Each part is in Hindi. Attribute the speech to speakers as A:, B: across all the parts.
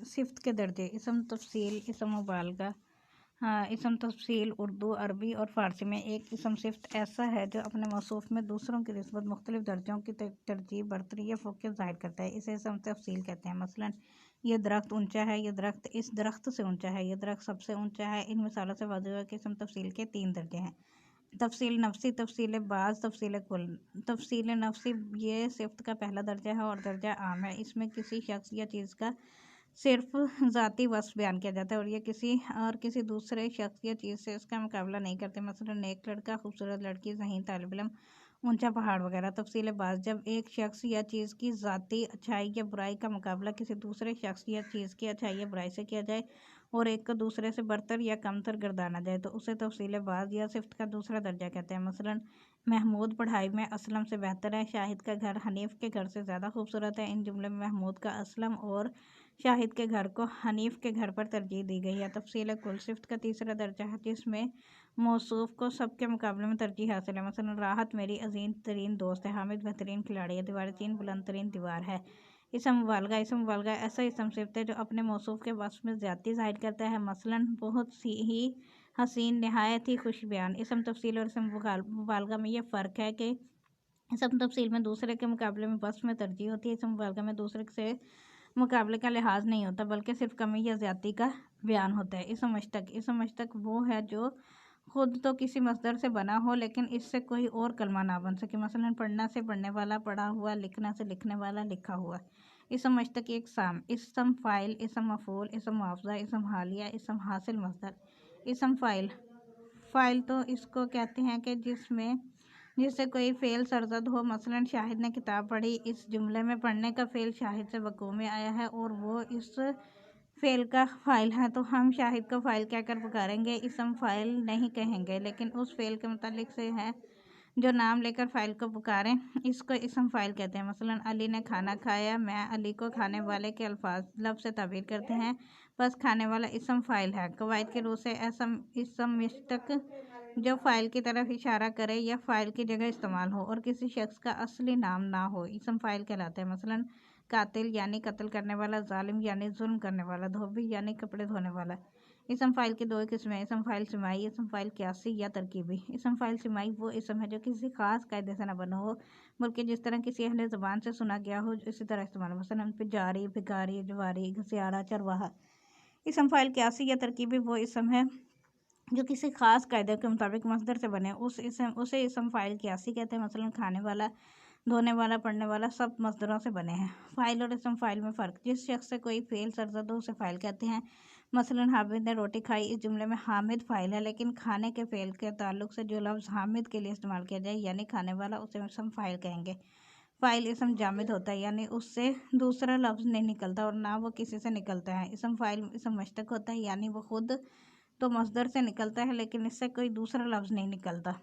A: सिफ्त के दर्जे इसम तफसील इसम मुबालगा। हाँ, इसम तफसील उर्दू, अरबी और फ़ारसी में एक इसम सिफ्त ऐसा है जो अपने मौसूफ़ में दूसरों की निस्बत मुख्तलिफ दर्जों की तरजीह, बरतरी या फ़ौक़ियत ज़ाहिर करता है। इसे इसम तफसील कहते हैं। मसलन ये दरख्त ऊंचा है, ये दरख्त इस दरख्त से ऊंचा है, ये दरख्त सबसे ऊंचा है। इन मिसालों से वाज़ेह हुआ कि इसम तफसील के 3 दर्जे हैं: तफसील नफ्सी, तफसील बाज़, तफसील कुल। तफसील नफ्सी ये सिफ्त का पहला दर्जा है और दर्जा आम है। इसमें किसी शख्स या चीज़ का सिर्फ ज़ाती वस्फ़ बयान किया जाता है और ये किसी दूसरे शख्स या चीज़ से उसका मुकाबला नहीं करते। मसलन नेक लड़का, खूबसूरत लड़की, ज़हीन तालिब इल्म, ऊंचा पहाड़ वगैरह। तफसील बाज़ जब एक शख्स या चीज़ की ज़ाती अच्छाई या बुराई का मुकाबला किसी दूसरे शख्स या चीज़ की अच्छाई या बुराई से किया जाए और एक को दूसरे से बरतर या कमतर गर्दाना जाए तो उसे तफसील बाज़ या सिफ्त का दूसरा दर्जा कहते हैं। मसलन महमूद पढ़ाई में असलम से बेहतर है, शाहिद का घर हनीफ के घर से ज़्यादा खूबसूरत है। इन जुमले में महमूद का असलम और शाहिद के घर को हनीफ के घर पर तरजीह दी गई है। तफसील कुल सिफ्त का तीसरा दर्जा है जिसमें मौसूफ को सबके मुकाबले में तरजीह हासिल है। मसलन राहत मेरी अजीम तरीन दोस्त है, हामिद बेहतरीन खिलाड़ी है, दीवार चीन बुलंद तरीन दीवार है। इसम मुबालगा ऐसा इसम सिफ्त है जो अपने मौसूफ के वस्फ में ज़्यादती ज़ाहिर करता है। मसलन बहुत सी ही हसीन, नहायत ही खुश बयान। इसम तफसील और इसम मुबालगा में यह फ़र्क है कि इसम तफसील में दूसरे के मुकाबले में वस्फ में तरजीह होती है, इसम मुबालगा में दूसरे से मुकाबले का लिहाज नहीं होता बल्कि सिर्फ कमी या ज़्यादती का बयान होता है। इसम मश्तक वो है जो खुद तो किसी मसदर से बना हो लेकिन इससे कोई और कलमा ना बन सके। मसलन पढ़ना से पढ़ने वाला पढ़ा हुआ, लिखना से लिखने वाला लिखा हुआ। इसम मश्तक एक साम, इसम फ़ाइल, इसम मफ़ूल, इसम मुआवज़ा, इसम हालिया, इसम हासिल मसदर। इसम फ़ाइल तो इसको कहते हैं कि जिससे कोई फ़ेल सरज़द हो। मसलन शाहिद ने किताब पढ़ी। इस जुमले में पढ़ने का फ़ेल शाहिद से वक़ूअ में आया है और वो इस फ़ेल का फ़ाइल है तो हम शाहिद को फ़ाइल कहकर पुकारेंगे, इसम फ़ाइल नहीं कहेंगे। लेकिन उस फ़ेल के मुतालिक से है जो नाम लेकर फ़ाइल को पुकारें, इसको इसम फ़ाइल कहते हैं। मसलन अली ने खाना खाया, मैं अली को खाने वाले के लफ्ज़ से ताबीर करते हैं, बस खाने वाला इसम फ़ाइल है। कवायद के रूह से इसम मश्तक जो फ़ाइल की तरफ इशारा करे या फ़ाइल की जगह इस्तेमाल हो और किसी शख्स का असली नाम ना हो, इसम फ़ाइल कहलाता है। मसलन कातिल यानी कत्ल करने वाला, जालिम यानी जुल्म करने वाला, धोबी यानी कपड़े धोने वाला। इसम फ़ाइल की दो किस्में हैं: इसम फ़ाइल सिमाई, इसम फ़ाइल क़ियासी या तरकीबी। इसम फ़ाइल सिमाई वो इसम है जो किसी ख़ास कायदे से न बना हो बल्कि जिस तरह किसी अहले ज़बान से सुना गया हो इसी तरह इस्तेमाल। मसलन पुजारी, भिखारी, जवारी, घसियारा, चरवाहा। इसम फ़ाइल क़ियासी या तरकीबी वो इसम है जो किसी ख़ास कायदे के मुताबिक मसदर से बने, उसे इसम फ़ाइल क़ियासी कहते हैं। मसलन खाने वाला, धोने वाला, पढ़ने वाला सब मसदरों से बने हैं। फ़ाइल और इसम फ़ाइल में फ़र्क: जिस शख्स से कोई फ़ेल सरज़द हो उसे फ़ाइल कहते हैं। मसलन हामिद ने रोटी खाई। इस जुमले में हामिद फ़ाइल है लेकिन खाने के फ़ेल के ताल्लुक से जो लफ्ज़ हामिद के लिए इस्तेमाल किया जाए यानी खाने वाला, उसे इसम फ़ाइल कहेंगे। फ़ाइल इसम जामिद होता है यानी उससे दूसरा लफ्ज़ नहीं निकलता और ना वो किसी से निकलता है। इसम फ़ाइल इसम मश्तक होता है यानी वो खुद तो मसदर से निकलता है लेकिन इससे कोई दूसरा लफ्ज़ नहीं निकलता।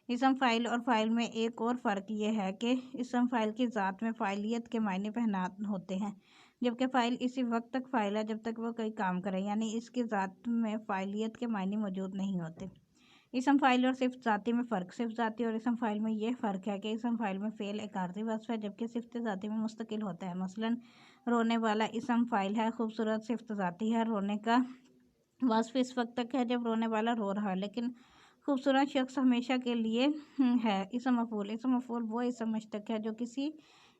A: इसम फ़ाइल और फ़ाइल में एक और फ़र्क ये है कि इसम फ़ाइल की ज़ात में फ़ाइलियत के मायने पहना होते हैं जबकि फ़ाइल इसी वक्त तक फ़ाइल है जब तक वो कोई काम करे, यानी इसकी ज़ात में फ़ाइलियत के मायने मौजूद नहीं होते। इसम फ़ाइल और सिफ्त ज़ाती में फ़र्क: सिफ्त ज़ाती और इसम फ़ाइल में यह फ़र्क है कि इसम फ़ाइल में फ़ेल एक आर्ज़ी वस्फ़ है जबकि सिफ्त ज़ाती में मुस्तकिल होता है। मसलन रोने वाला इसम फ़ाइल है, खूबसूरत सिफ्त ज़ाती है। रोने का वस्फ़ इस वक्त तक है जब रोने वाला रो रहा है लेकिन खूबसूरत शख्स हमेशा के लिए है। इसम मफ़ूल वो इसम मश्तक है जो किसी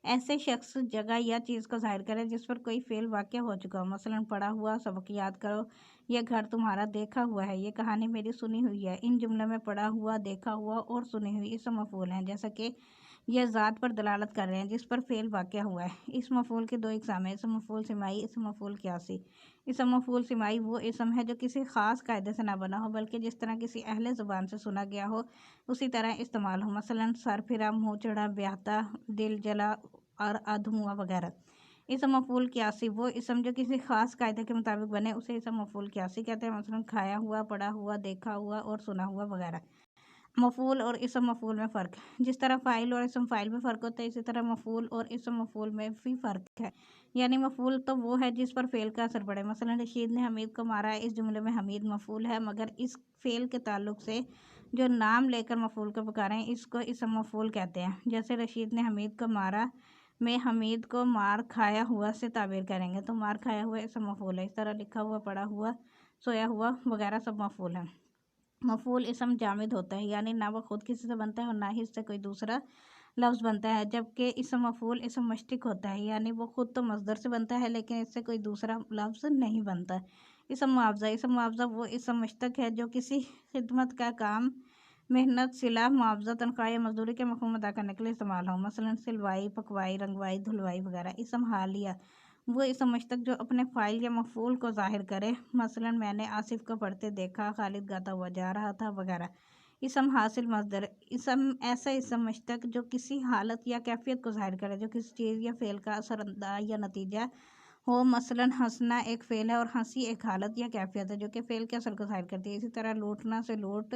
A: ऐसे शख्स, जगह या चीज़ को ज़ाहिर करे जिस पर कोई फ़ेल वाक़या हो चुका हो। मसलन पढ़ा हुआ, सबक याद करो, यह घर तुम्हारा, देखा हुआ है, ये कहानी मेरी सुनी हुई है। इन जुमलों में पढ़ा हुआ, देखा हुआ और सुनी हुई इसम मफ़ूल हैं जैसा कि यह ज़ात पर दलालत कर रहे हैं जिस पर फ़ेल वाक़या हुआ है। इस मफ़ूल के दो इक़साम हैं: इसम मफ़ूल सिमाई, इसम मफ़ूल क़ियासी। इसम मफ़ूल सिमाई वो इसम है जो किसी ख़ास कायदे से ना बना हो बल्कि जिस तरह किसी अहले ज़ुबान से सुना गया हो उसी तरह इस्तेमाल हो। मसलन सर फिरा, मुँह चढ़ा, ब्याहता, दिल जला और अधमुआ वगैरह। इसम मफ़ूल क़ियासी वो इसम जो किसी ख़ास कायदे के मुताबिक बने उसे इसम मफ़ूल क़ियासी कहते हैं। मसलन खाया हुआ, पढ़ा हुआ, देखा हुआ और सुना हुआ वगैरह। मफ़ूल और इसम मफ़ूल में फ़र्क: जिस तरह फ़ाइल और इसम फ़ाइल में फ़र्क होता है इसी तरह मफ़ूल और इसम मफ़ूल में भी फ़र्क है। यानी मफ़ूल तो वो है जिस पर फ़ेल का असर पड़े। मसलन रशीद ने हमीद को मारा है। इस जुमले में हमीद मफ़ूल है मगर इस फ़ेल के ताल्लुक से जो नाम लेकर मफ़ूल को पुकारें इसको इसम मफ़ूल कहते हैं। जैसे रशीद ने हमीद को मारा, में हमीद को मार खाया हुआ से ताबीर करेंगे। तो मार खाया हुआ इसम मफ़ूल है। इस तरह लिखा हुआ, पड़ा हुआ, सोया हुआ वगैरह सब मफ़ूल है। मफ़ूल इसम जामिद होता है, यानी ना वो खुद किसी से बनता है और ना ही इससे कोई दूसरा लफ्ज़ बनता है। जबकि इसम मफ़ूल इसम मश्तिक होता है, यानी वो खुद तो मज़दर से बनता है लेकिन इससे कोई दूसरा लफ्ज़ नहीं बनता। इसम मुआवज़ा वो इसम मश्तक है जो किसी खिदमत का काम, मेहनत, सिला, मुआवज़ा, तनख्वाह या मजदूरी के मफ़हूम अदा करने के लिए इस्तेमाल हो। मसलन सिलवाई, पकवाई, रंगवाई, धुलवाई वगैरह। इसम हालिया वो इसम मश्तक जो अपने फ़ाइल या मफ़ूल को ज़ाहिर करे। मसलन मैंने आसिफ को पढ़ते देखा, खालिद गाता हुआ जा रहा था वगैरह। इसम हासिल मज़दर इसम ऐसा इसम मश्तक जो किसी हालत या कैफियत को ज़ाहिर करे, जो किसी चीज़ या फ़ेल का असरअंदाज या नतीजा हो। मसलन हंसना एक फ़ेल है और हंसी एक हालत या कैफियत है जो कि फ़ेल के असर को ज़ाहिर करती है। इसी तरह लूटना से लूट,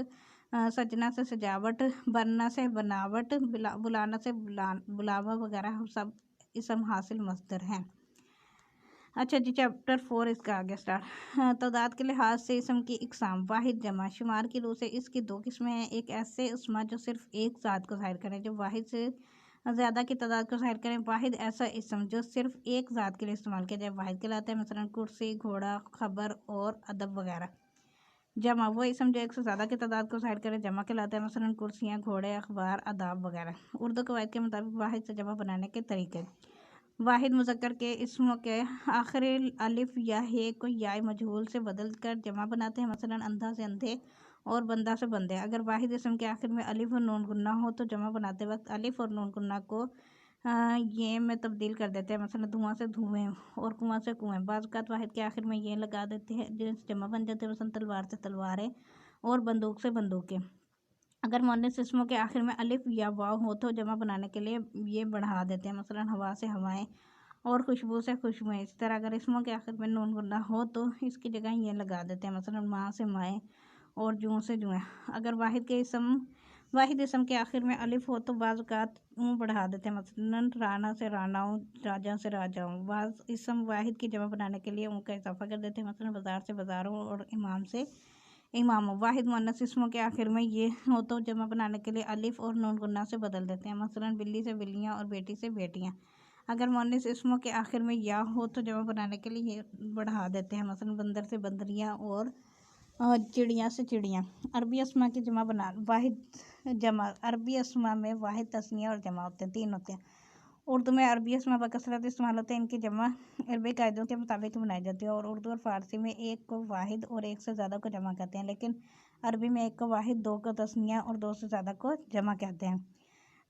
A: सजना से सजावट, बनना से बनावट, बुलाना से बुलावा वगैरह सब इसम हासिल मज़दर हैं। अच्छा जी, चैप्टर 4 इसका आगे स्टार्ट। तदाद के लिहाज से इसम की इकसाम। वाहिद जमा, शुमार की रूह से इसकी दो किस्में हैं। एक ऐसे इसमा जो सिर्फ एक ज़ात को ज़ाहिर करें, जो वाहिद से ज़्यादा की तादाद को ज़ाहिर करें। वाहिद ऐसा इसम जो सिर्फ एक ज़ात के लिए इस्तेमाल किया जाए, वाहिद कहलाता है। मसलन कुर्सी, घोड़ा, खबर और अदब वगैरह। जमा वो इसम जो एक से ज़्यादा की तादाद को ज़ाहिर करे, जमा कहलाता है। मसलन कुर्सियाँ, घोड़े, अखबार, अदाब वगैरह। उर्दू कवायद के मुताबिक वाहिद से जमा बनाने के तरीके। वाहिद मुज़क्कर के इस्मों के आखिरी अलिफ या हे को याय मजहूल से बदल कर जमा बनाते हैं। मसलन अंधा से अंधे और बंदा से बंदे। अगर वाहिद इस्म के आखिर में अलिफ और नून गुन्ना हो तो जमा बनाते वक्त अलिफ और नून गुन्ना को ये में तब्दील कर देते हैं। मसलन धुआं से धुएँ और कुआं से कुएँ। बाज़ औक़ात वाहिद के आखिर में ये लगा देते हैं जिनसे जमा बन जाते हैं। मसलन तलवार से तलवारें और बंदूक से बंदूकें। अगर मुअन्नस इस्मों के आखिर में अलिफ या वाव हो तो जमा बनाने के लिए ये बढ़ा देते हैं। मसलन हवा से हवाएं और खुशबू से खुशबुएँ। इसी तरह अगर इस्मों के आखिर में नून गुन्ना हो तो इसकी जगह ये लगा देते हैं। मसलन माँ से माएँ और जूँ से जुएँ। अगर वाहिद इस्म के आखिर में अलिफ हो तो बाज़ औक़ात ऊँ बढ़ा देते हैं। मसलन राना से रानाओं, राजा से राजाओं। बाज़ इस्म वाहिद की जमा बनाने के लिए ऊँ का इजाफा कर देते हैं। मसलन बाज़ार से बाज़ारों और इमाम से इमामों। वाहिद मुअन्नस इस्मों के आखिर में ये हो तो जमा बनाने के लिए अलिफ और नून गुन्ना से बदल देते हैं। मसलन बिल्ली से बिल्लियाँ और बेटी से बेटियाँ। अगर मुअन्नस इस्मों के आखिर में या हो तो जमा बनाने के लिए ये बढ़ा देते हैं। मसलन बंदर से बंदरियाँ और चिड़िया से चिड़ियाँ। अरबी अस्मा की जमा बना वाहिद जमा। अरबी अस्मा में वाहिद, तस्निया और जमा होते हैं, 3 होते हैं। उर्दू में अरबी अस्मा बकसरत इस्तेमाल होते हैं। इनकी जमा अरबी कायदों के मुताबिक बनाई जाती है और उर्दू और फ़ारसी में एक को वाहिद और एक से ज़्यादा को जमा कहते हैं, लेकिन अरबी में एक को वाहिद, 2 को तस्निया और 2 से ज़्यादा को जमा कहते हैं।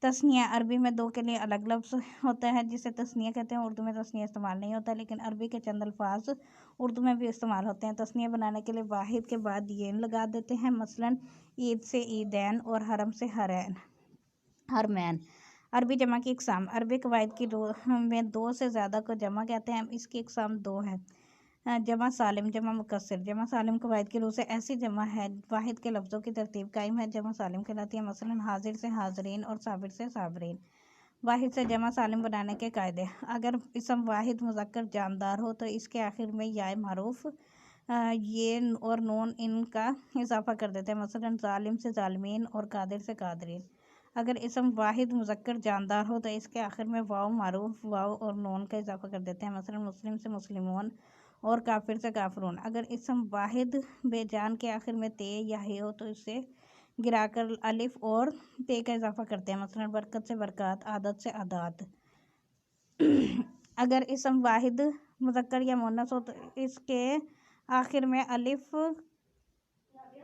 A: तस्निया अरबी में 2 के लिए अलग लफ्ज़ होता है जिसे तस्निया कहते हैं। उर्दू में तस्निया इस्तेमाल नहीं होता, लेकिन अरबी के चंद अल्फाज उर्दू में भी इस्तेमाल होते हैं। तस्निया बनाने के लिए वाहिद के बाद येन लगा देते हैं। मसलन ईद से ईदैन और हरम से हरमैन। अरबी जमा की इकसाम। अरबी कवायद की रूह में 2 से ज़्यादा को जमा कहते हैं। इसकी इकसाम 2 है। जमा सालिम, जमा मुकस्सर। जमा सालिम कवायद की रूह से ऐसी जमा है वाहिद के लफ्ज़ों की तरतीब कायम है, जमा सालिम कहलाती है। मसलन हाजिर से हाजरीन और साबिर से साबरीन। वाहिद से जमा सालिम बनाने के कायदे। अगर इसम वाहिद मुज़क्कर जानदार हो तो इसके आखिर में याय मारूफ, ये और नून इनका इजाफा कर देते हैं। मसलन जालिम से जालिमीन और कादिर से कादरीन। अगर इसम वाहिद मुज़क्कर जानदार हो तो इसके आखिर में वाव मारूफ, वाव और नून का इजाफा कर देते हैं। मसलन मुस्लिम से मुस्लिमून और काफिर से काफरून। अगर इसम वाहिद बेजान के आखिर में ते या हे हो तो इसे गिराकर अलिफ और ते का इजाफा करते हैं। मसलन बरकत से बरक़ात, आदत से आदात। अगर इसम वाहिद मुज़क्कर या मुअन्नस हो तो इसके आखिर में अलिफ